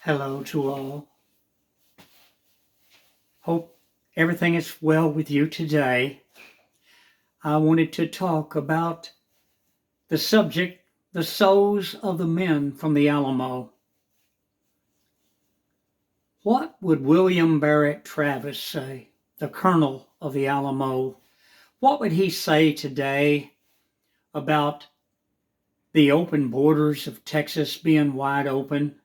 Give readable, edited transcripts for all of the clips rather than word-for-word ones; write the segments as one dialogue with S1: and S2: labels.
S1: Hello to all. Hope everything is well with you today. I wanted to talk about the subject, the souls of the men from the Alamo. What would William Barrett Travis say, the colonel of the Alamo? What would he say today about the open borders of Texas being wide open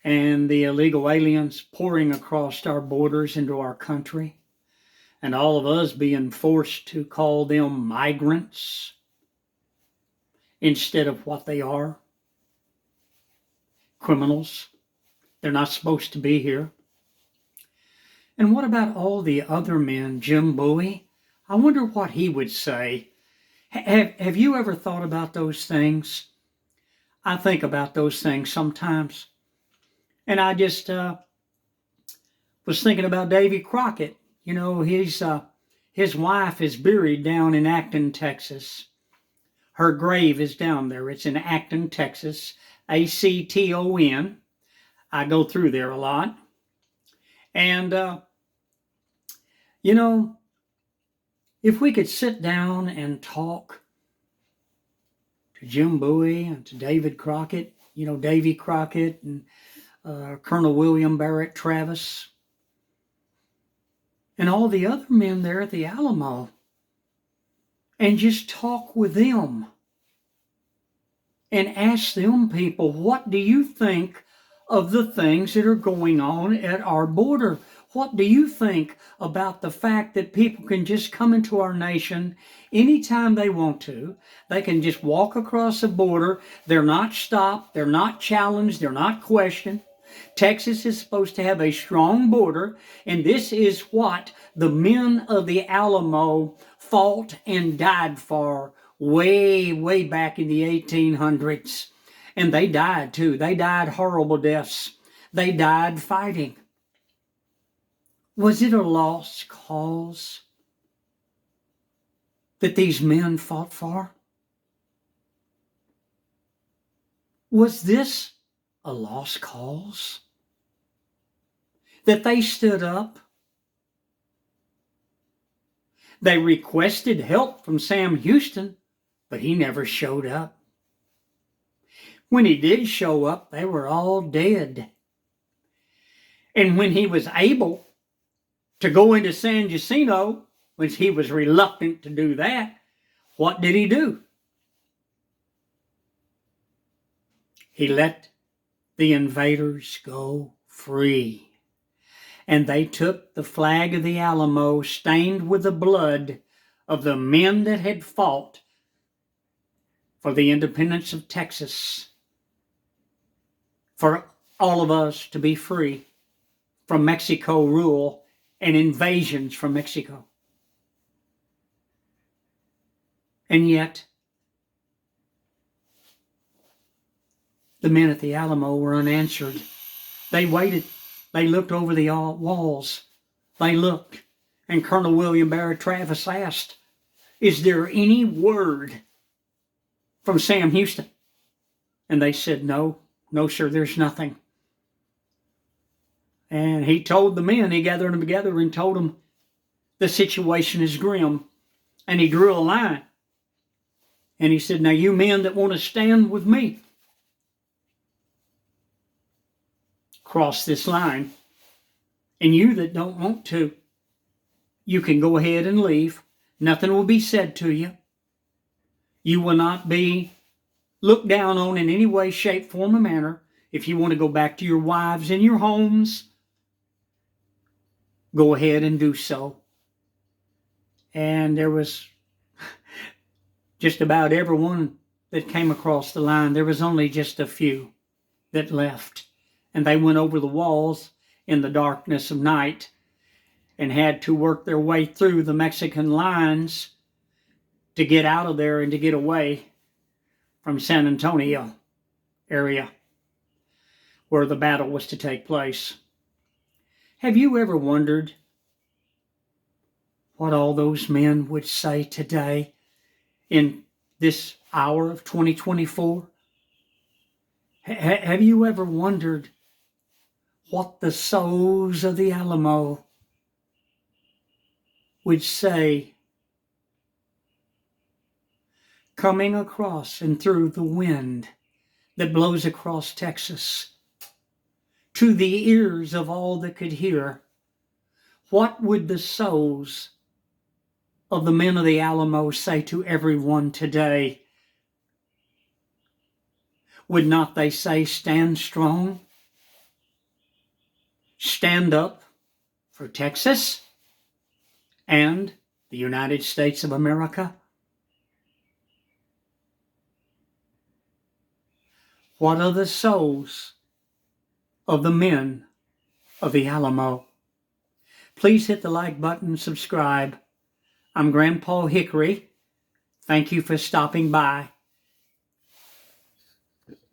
S1: and the illegal aliens pouring across our borders into our country, and all of us being forced to call them migrants instead of what they are, criminals? They're not supposed to be here. And what about all the other men, Jim Bowie? I wonder what he would say. Have you ever thought about those things? I think about those things sometimes. And I just was thinking about Davy Crockett. You know, his wife is buried down in Acton, Texas. Her grave is down there. It's in Acton, Texas, Acton. I go through there a lot. And, you know, if we could sit down and talk to Jim Bowie and to David Crockett, Davy Crockett and Colonel William Barrett Travis, and all the other men there at the Alamo, and just talk with them and ask them people, what do you think of the things that are going on at our border? What do you think about the fact that people can just come into our nation anytime they want to? They can just walk across the border. They're not stopped. They're not challenged. They're not questioned. Texas is supposed to have a strong border, and this is what the men of the Alamo fought and died for way, way back in the 1800s. And they died too. They died horrible deaths. They died fighting. Was it a lost cause that these men fought for? Was this a lost cause? That they stood up? They requested help from Sam Houston, but he never showed up. When he did show up, they were all dead. And when he was able to go into San Jacinto, which he was reluctant to do that, what did he do? He let the invaders go free. And they took the flag of the Alamo, stained with the blood of the men that had fought for the independence of Texas, for all of us to be free from Mexico rule and invasions from Mexico. And yet, the men at the Alamo were unanswered. They waited. They looked over the walls. They looked. And Colonel William Barrett Travis asked, is there any word from Sam Houston? And they said, no, sir, there's nothing. And he told the men, he gathered them together and told them, the situation is grim. And he drew a line. And he said, now you men that want to stand with me, cross this line. And you that don't want to, you can go ahead and leave. Nothing will be said to you. You will not be looked down on in any way, shape, form, or manner. If you want to go back to your wives and your homes, go ahead and do so. And there was just about everyone that came across the line. There was only just a few that left. And they went over the walls in the darkness of night and had to work their way through the Mexican lines to get out of there and to get away from San Antonio area where the battle was to take place. Have you ever wondered what all those men would say today in this hour of 2024? Have you ever wondered what the souls of the Alamo would say coming across and through the wind that blows across Texas to the ears of all that could hear. What would the souls of the men of the Alamo say to everyone today? Would not they say, stand strong? Stand up for Texas and the United States of America? What are the souls of the men of the Alamo? Please hit the like button, subscribe. I'm Grandpa Hickory. Thank you for stopping by.